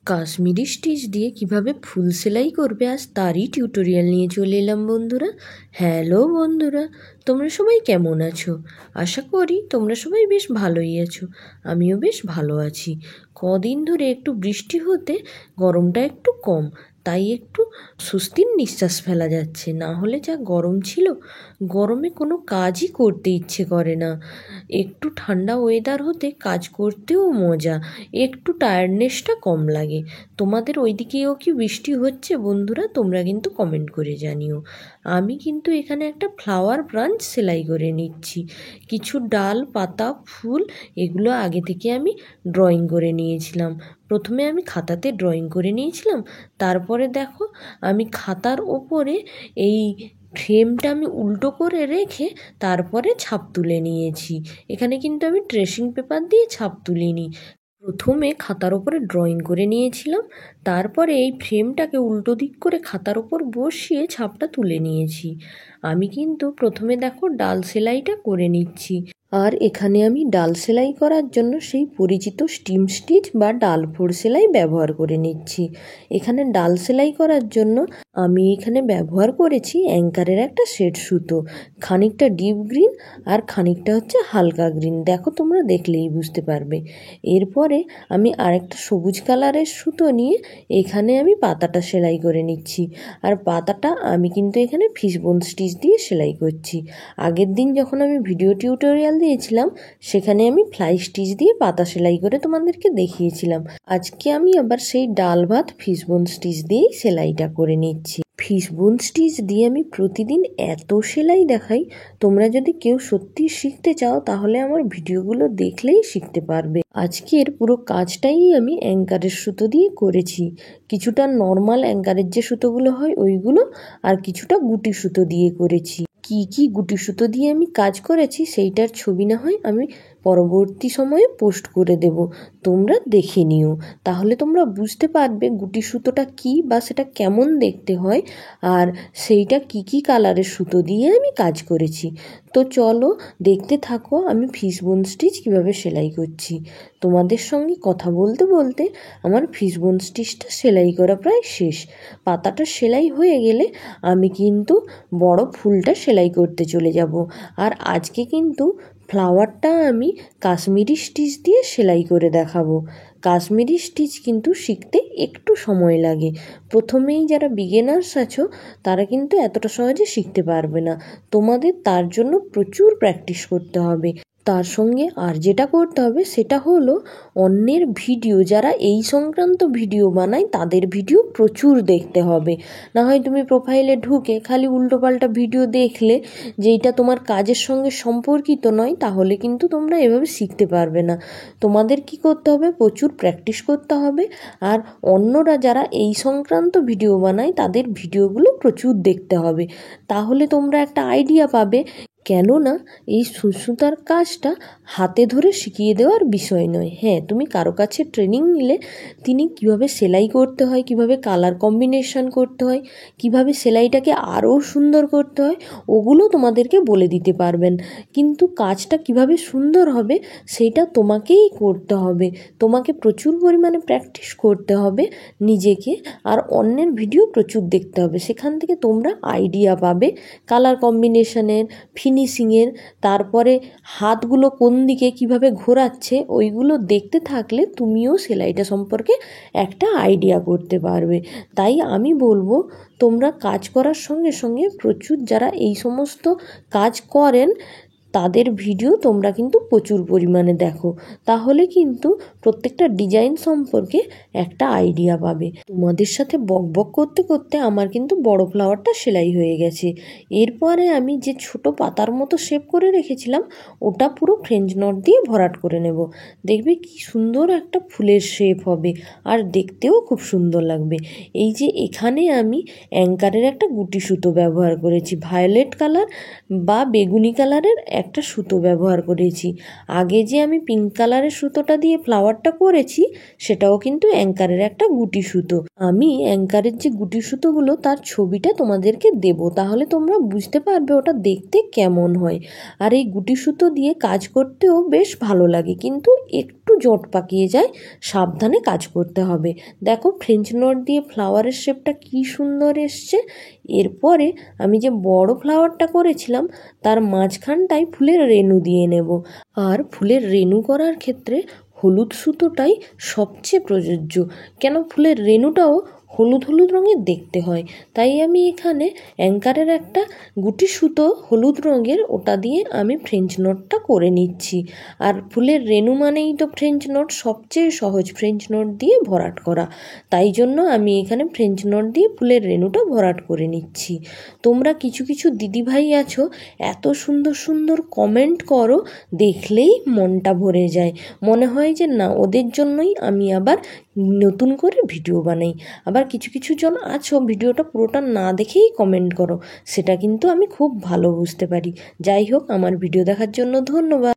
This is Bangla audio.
কাশ্মীরি স্টিচ দিয়ে কিভাবে ফুল সেলাই করবে আজ তারই টিউটোরিয়াল নিয়ে চলে এলাম বন্ধুরা। হ্যালো বন্ধুরা, তোমরা সবাই কেমন আছো? আশা করি তোমরা সবাই বেশ ভালোই আছো। আমিও বেশ ভালো আছি। কদিন ধরে একটু বৃষ্টি হতে গরমটা একটু কম, তাই একটু স্বস্তির নিঃশ্বাস ফেলা যাচ্ছে। না হলে যা গরম ছিল, গরমে কোনো কাজই করতে ইচ্ছে করে না। একটু ঠান্ডা ওয়েদার হতে কাজ করতেও মজা, একটু টায়ার্ডনেসটা কম লাগে। তোমাদের ওইদিকেও কি বৃষ্টি হচ্ছে বন্ধুরা? তোমরা কিন্তু কমেন্ট করে জানিও। আমি কিন্তু এখানে একটা ফ্লাওয়ার ব্রাঞ্চ সেলাই করে নিচ্ছি। কিছু ডাল, পাতা, ফুল এগুলো আগে থেকে আমি ড্রয়িং করে নিয়েছিলাম। প্রথমে আমি খাতাতে ড্রয়িং করে নিয়েছিলাম, তারপরে দেখো আমি খাতার ওপরে এই ফ্রেমটা আমি উল্টো করে রেখে তারপরে ছাপ তুলে নিয়েছি। এখানে কিন্তু আমি ট্রেসিং পেপার দিয়ে ছাপ তুলিনি। প্রথমে খাতার ওপরে ড্রয়িং করে নিয়েছিলাম, তারপরে এই ফ্রেমটাকে উল্টো দিক করে খাতার ওপর বসিয়ে ছাপটা তুলে নিয়েছি। আমি কিন্তু প্রথমে দেখো ডাল সেলাইটা করে নিচ্ছি। আর এখানে আমি ডাল সেলাই করার জন্য সেই পরিচিত স্টিম স্টিচ বা ডাল ফোড় সেলাই ব্যবহার করে নিচ্ছি। এখানে ডাল সেলাই করার জন্য আমি এখানে ব্যবহার করেছি অ্যাঙ্কারের একটা সেট সুতো, খানিকটা ডিপ গ্রিন আর খানিকটা হচ্ছে হালকা গ্রিন। দেখো তোমরা দেখলেই বুঝতে পারবে। এরপরে আমি আরেকটা সবুজ কালারের সুতো নিয়ে এখানে আমি পাতাটা সেলাই করে নিচ্ছি। আর পাতাটা আমি কিন্তু এখানে ফিশবোন স্টিচ দিয়ে সেলাই করছি। আগের দিন যখন আমি ভিডিও টিউটোরিয়াল দিয়েছিলাম, সেখানে আমি ফ্লাই স্টিচ দিয়ে পাতা সেলাই করে তোমাদেরকে দেখিয়েছিলাম। আজকে আমি আবার সেই ডাল ভাত ফিশবোন স্টিচ দিয়েই সেলাইটা করে নিচ্ছি। ফিশবোন স্টিচ দিয়ে আমি প্রতিদিন এত সেলাই দেখাই, তোমরা যদি কেউ সত্যি শিখতে চাও তাহলে আমার ভিডিওগুলো দেখলেই শিখতে পারবে। আজকের পুরো কাজটাই আমি অ্যাঙ্কারের সুতো দিয়ে করেছি। কিছুটা নর্মাল অ্যাঙ্কারের যে সুতোগুলো হয় ওইগুলো, আর কিছুটা গুটি সুতো দিয়ে করেছি। কি গুটি সুতো দিয়ে আমি কাজ করেছি সেইটার ছবি না হয় আমি পরবর্তী সময়ে পোস্ট করে দেব, তোমরা দেখে নিও। তাহলে তোমরা বুঝতে পারবে গুটি সুতোটা কি বা সেটা কেমন দেখতে হয়, আর সেইটা কি কালারের সুতো দিয়ে আমি কাজ করেছি। তো চলো দেখতে থাকো আমি ফিশবোন স্টিচ কীভাবে সেলাই করছি। তোমাদের সঙ্গে কথা বলতে বলতে আমার ফিশবোন স্টিচটা সেলাই করা প্রায় শেষ। পাতাটা সেলাই হয়ে গেলে আমি কিন্তু বড় ফুলটা সেলাই করতে চলে যাব। আর আজকে কিন্তু ফ্লাওয়ারটা আমি কাশ্মীরি স্টিচ দিয়ে সেলাই করে দেখাবো। কাশ্মীরি স্টিচ কিন্তু শিখতে একটু সময় লাগে। প্রথমেই যারা বিগিনার্স আছো তারা কিন্তু এতটা সহজে শিখতে পারবে না। তোমাদের তার জন্য প্রচুর প্র্যাকটিস করতে হবে। তার সঙ্গে আর যেটা করতে হবে সেটা হলো অন্যের ভিডিও, যারা এই সংক্রান্ত ভিডিও বানায় তাদের ভিডিও প্রচুর দেখতে হবে। না হয় তুমি প্রোফাইলে ঢুকে খালি উল্টোপাল্টা ভিডিও দেখলে, যেইটা তোমার কাজের সঙ্গে সম্পর্কিত নয়, তাহলে কিন্তু তোমরা এভাবে শিখতে পারবে না। তোমাদের কি করতে হবে? প্রচুর প্র্যাকটিস করতে হবে। আর অন্যরা যারা এই সংক্রান্ত ভিডিও বানায় তাদের ভিডিওগুলো প্রচুর দেখতে হবে। তাহলে তোমরা একটা আইডিয়া পাবে। কেননা এই সুতার কাজটা হাতে ধরে শিখিয়ে দেওয়ার বিষয় নয়। হ্যাঁ, তুমি কারো কাছে ট্রেনিং নিলে তিনি কিভাবে সেলাই করতে হয়, কিভাবে কালার কম্বিনেশন করতে হয়, কিভাবে সেলাইটাকে আরও সুন্দর করতে হয়, ওগুলো তোমাদেরকে বলে দিতে পারবেন। কিন্তু কাজটা কিভাবে সুন্দর হবে সেটা তোমাকেই করতে হবে। তোমাকে প্রচুর পরিমাণে প্র্যাকটিস করতে হবে নিজেকে, আর অন্যের ভিডিও প্রচুর দেখতে হবে। সেখান থেকে তোমরা আইডিয়া পাবে কালার কম্বিনেশনের, ফিনিশিংয়ের, তারপরে হাতগুলো কোন দিকে কিভাবে ঘোরাচ্ছে, ওইগুলো দেখতে থাকলে তুমিও সেলাইটা সম্পর্কে একটা আইডিয়া করতে পারবে। তাই আমি বলবো তোমরা কাজ করার সঙ্গে সঙ্গে প্রচুর যারা এই সমস্ত কাজ করেন তাদের ভিডিও তোমরা কিন্তু প্রচুর পরিমাণে দেখো। তাহলে কিন্তু প্রত্যেকটা ডিজাইন সম্পর্কে একটা আইডিয়া পাবে। তোমাদের সাথে বকবক করতে করতে আমার কিন্তু বড় ফ্লাওয়ারটা সেলাই হয়ে গেছে। এরপরে আমি যে ছোট পাতার মতো শেপ করে রেখেছিলাম ওটা পুরো ফ্রেঞ্চ নট দিয়ে ভরাট করে নেব। দেখবে কি সুন্দর একটা ফুলের শেপ হবে, আর দেখতেও খুব সুন্দর লাগবে। এই যে এখানে আমি অ্যাঙ্কারের একটা গুটি সুতো ব্যবহার করেছি, ভায়োলেট কালার বা বেগুনি কালারের একটা সুতো ব্যবহার করেছি। আগে যে আমি পিঙ্ক কালারের সুতোটা দিয়ে ফ্লাওয়ারটা করেছি সেটাও কিন্তু অ্যাঙ্কারের একটা গুটি সুতো। আমি অ্যাঙ্কারের যে গুটি সুতোগুলো তার ছবিটা তোমাদেরকে দেব, তাহলে তোমরা বুঝতে পারবে ওটা দেখতে কেমন হয়। আর এই গুটি সুতো দিয়ে কাজ করতেও বেশ ভালো লাগে, কিন্তু একটু জট পাকিয়ে যায়, সাবধানে কাজ করতে হবে। দেখো ফ্রেঞ্চ নট দিয়ে ফ্লাওয়ারের শেপটা কি সুন্দর এসছে। এরপরে আমি যে বড় ফ্লাওয়ারটা করেছিলাম তার মাঝখানটায় ফুলের রেণু দিয়ে নেব। আর ফুলের রেণু করার ক্ষেত্রে হলুদ সুতোটাই সবচেয়ে প্রযোজ্য, কেন ফুলের রেণুটাও হলুদ হলুদ রঙের দেখতে হয়। তাই আমি এখানে অ্যাঙ্কারের একটা গুটি সুতো হলুদ রঙের, ওটা দিয়ে আমি ফ্রেঞ্চ নটটা করে নিচ্ছি। আর ফুলের রেণু মানেই তো ফ্রেঞ্চ নট, সবচেয়ে সহজ ফ্রেঞ্চ নট দিয়ে ভরাট করা। তাই জন্য আমি এখানে ফ্রেঞ্চ নট দিয়ে ফুলের রেণুটা ভরাট করে নিচ্ছি। তোমরা কিছু কিছু দিদিভাই আছো, এত সুন্দর সুন্দর কমেন্ট করো, দেখলেই মনটা ভরে যায়। মনে হয় যে না, ওদের জন্যই আমি আবার নতুন করে ভিডিও বানাই। আবার কিছু কিছু জন আছো ভিডিওটা পুরোটা না দেখেই কমেন্ট করো, সেটা কিন্তু আমি খুব ভালো বুঝতে পারি। যাই হোক, আমার ভিডিও দেখার জন্য ধন্যবাদ।